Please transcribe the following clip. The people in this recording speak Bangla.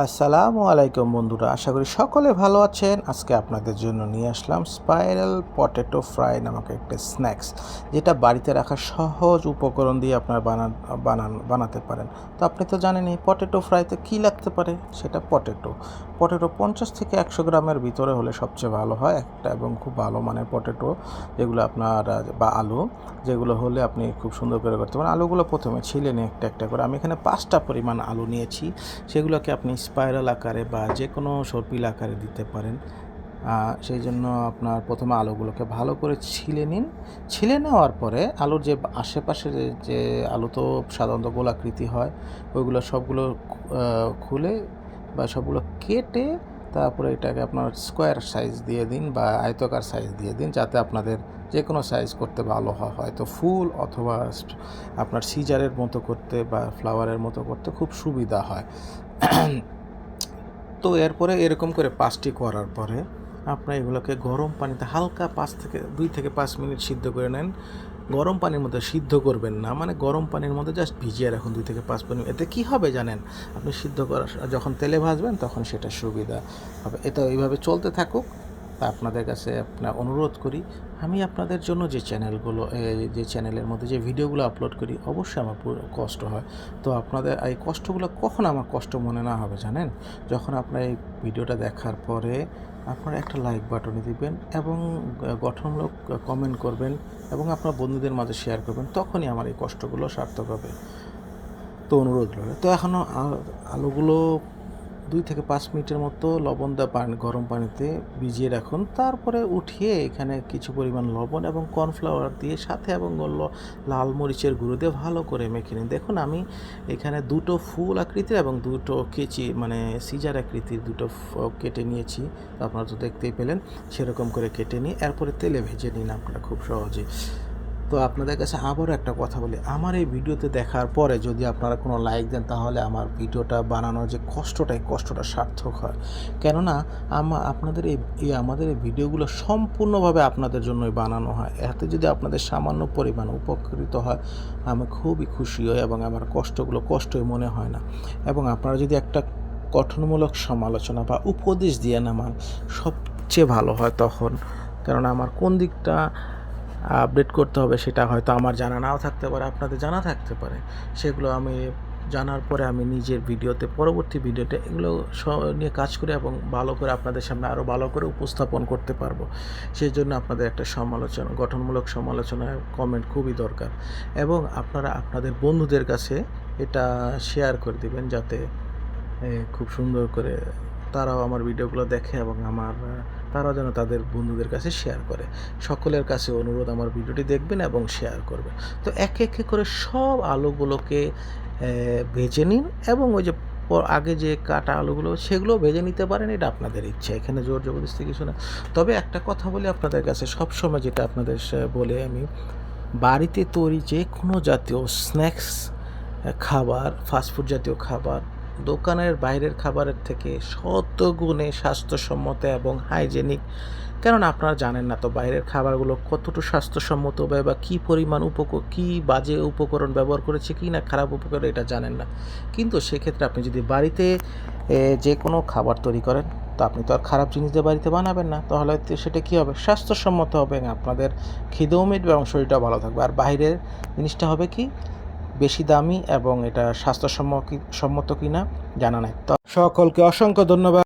আসসালামু আলাইকুম বন্ধুরা, আশা করি সকলে ভালো আছেন। আজকে আপনাদের জন্য নিয়ে আসলাম স্পাইরাল পটেটো ফ্রাই নামক একটা স্ন্যাক্স, যেটা বাড়িতে রাখা সহজ উপকরণ দিয়ে আপনারা বানাতে পারেন। তো আপনি তো জানেনই পটেটো ফ্রাইতে কী লাগতে পারে, সেটা পটেটো 50 থেকে 100 গ্রামের ভিতরে হলে সবচেয়ে ভালো হয় একটা, এবং খুব ভালো মানের পটেটো যেগুলো আপনার বা আলু যেগুলো হলে আপনি খুব সুন্দর করে করতে পারেন। আলুগুলো প্রথমে ছিলে নিয়ে একটা একটা করে, আমি এখানে 5টা পরিমাণ আলু নিয়েছি। সেগুলোকে আপনি স্পাইরাল আকারে বা যে কোনো সর্পিল আকারে দিতে পারেন। সেই জন্য আপনার প্রথমে আলুগুলোকে ভালো করে ছিলে নিন। ছিলে নেওয়ার পরে আলুর যে আশেপাশে যে আলু তো সাধারণত গোলাকৃতি হয়, ওইগুলো সবগুলো খুলে বা সবগুলো কেটে তারপরে এটাকে আপনার স্কোয়ার সাইজ দিয়ে দিন বা আয়তাকার সাইজ দিয়ে দিন, যাতে আপনাদের যে কোনো সাইজ করতে ভালো হয়, হয়তো ফুল অথবা আপনার সিজারের মতো করতে বা ফ্লাওয়ারের মতো করতে খুব সুবিধা হয়। তো এরপরে এরকম করে 5টি করার পরে আপনার এগুলোকে গরম পানিতে হালকা 2 থেকে 5 মিনিট সিদ্ধ করে নেন। গরম পানির মধ্যে সিদ্ধ করবেন না, মানে গরম পানির মধ্যে জাস্ট ভিজিয়ে রাখুন 2 থেকে 5 মিনিট। এতে কী হবে জানেন, আপনি সিদ্ধ করার যখন তেলে ভাজবেন তখন সেটা সুবিধা হবে। এটা এইভাবে চলতে থাকুক। তা আপনাদের কাছে অনুরোধ করি, আমি আপনাদের জন্য যে চ্যানেলের মধ্যে যে ভিডিওগুলো আপলোড করি, অবশ্যই আমার কষ্ট হয়। তো আপনাদের এই কষ্টগুলো কখন আমার কষ্ট মনে না হবে জানেন, যখন আপনার এই ভিডিওটা দেখার পরে আপনারা একটা লাইক বাটনে দিবেন এবং গঠনমূলক কমেন্ট করবেন এবং আপনার বন্ধুদের মাঝে শেয়ার করবেন, তখনই আমার এই কষ্টগুলো সার্থক হবে। তো অনুরোধ রইল। তো এখনও আলুগুলো 2 থেকে 5 মিনিটের মতো লবণ দেওয়া গরম পানিতে ভিজিয়ে রাখুন। তারপরে উঠিয়ে এখানে কিছু পরিমাণ লবণ এবং কর্নফ্লাওয়ার দিয়ে সাথে এবং লাল মরিচের গুঁড়ো দিয়ে ভালো করে মেখে নিন। দেখুন আমি এখানে 2টো ফুল আকৃতির এবং 2টো মানে সিজার আকৃতির 2টো কেটে নিয়েছি। আপনারা তো দেখতেই পেলেন, সেরকম করে কেটে নিয়ে এরপরে তেলে ভেজে নিন আপনারা খুব সহজেই। তো আপনাদের কাছে আবারও একটা কথা বলি, আমার এই ভিডিওতে দেখার পরে যদি আপনারা কোনো লাইক দেন, তাহলে আমার ভিডিওটা বানানোর যে কষ্টটা সার্থক হয়। কেননা আপনাদের আমাদের এই ভিডিওগুলো সম্পূর্ণভাবে আপনাদের জন্যই বানানো হয়। এতে যদি আপনাদের সামান্য পরিমাণ উপকৃত হয়, আমি খুবই খুশি হই এবং আমার কষ্টগুলো কষ্টই মনে হয় না। এবং আপনারা যদি একটা গঠনমূলক সমালোচনা বা উপদেশ দিয়ে নামান, সবচেয়ে ভালো হয় তখন। কেননা আমার কোন দিকটা আপডেট করতে হবে সেটা হয়তো আমার জানা নাও থাকতে পারে, আপনাদের জানা থাকতে পারে। সেগুলো আমি জানার পরে আমি নিজের পরবর্তী ভিডিওতে এগুলো নিয়ে কাজ করে এবং ভালো করে আপনাদের সামনে আরও ভালো করে উপস্থাপন করতে পারবো। সেই জন্য আপনাদের একটা গঠনমূলক সমালোচনায় কমেন্ট খুবই দরকার, এবং আপনারা আপনাদের বন্ধুদের কাছে এটা শেয়ার করে দিবেন, যাতে খুব সুন্দর করে তারাও আমার ভিডিওগুলো দেখে এবং তারাও যেন তাদের বন্ধুদের কাছে শেয়ার করে। সকলের কাছে অনুরোধ, আমার ভিডিওটি দেখবেন এবং শেয়ার করবেন। তো একে একে করে সব আলুগুলোকে ভেজে নিন, এবং ওই যে আগে যে কাটা আলুগুলো সেগুলোও ভেজে নিতে পারেন, এটা আপনাদের ইচ্ছা, এখানে জোর জবরদস্তি কিছু না। তবে একটা কথা বলি আপনাদের কাছে, সবসময় যেটা আপনাদের বলে আমি, বাড়িতে তৈরি যে কোনো জাতীয় স্ন্যাক্স খাবার, ফাস্টফুড জাতীয় খাবার দোকানের বাইরের খাবারের থেকে শত গুণে স্বাস্থ্যসম্মত এবং হাইজেনিক। কেননা আপনারা জানেন না তো বাইরের খাবারগুলো কতটুকু স্বাস্থ্যসম্মত হবে বা কী পরিমাণ কী বাজে উপকরণ ব্যবহার করেছে, কি না খারাপ উপকরণ, এটা জানেন না। কিন্তু সেক্ষেত্রে আপনি যদি বাড়িতে যে কোনো খাবার তৈরি করেন, তো আপনি তো আর খারাপ জিনিস দিয়ে বাড়িতে বানাবেন না, তাহলে সেটা কী হবে, স্বাস্থ্যসম্মত হবে, আপনাদের খিদেও মিটবে এবং শরীরটাও ভালো থাকবে। আর বাইরের জিনিসটা হবে কি, বেশি দামি এবং এটা স্বাস্থ্যসম্মত কিনা জানা নাই। তো সকলকে অসংখ্য ধন্যবাদ।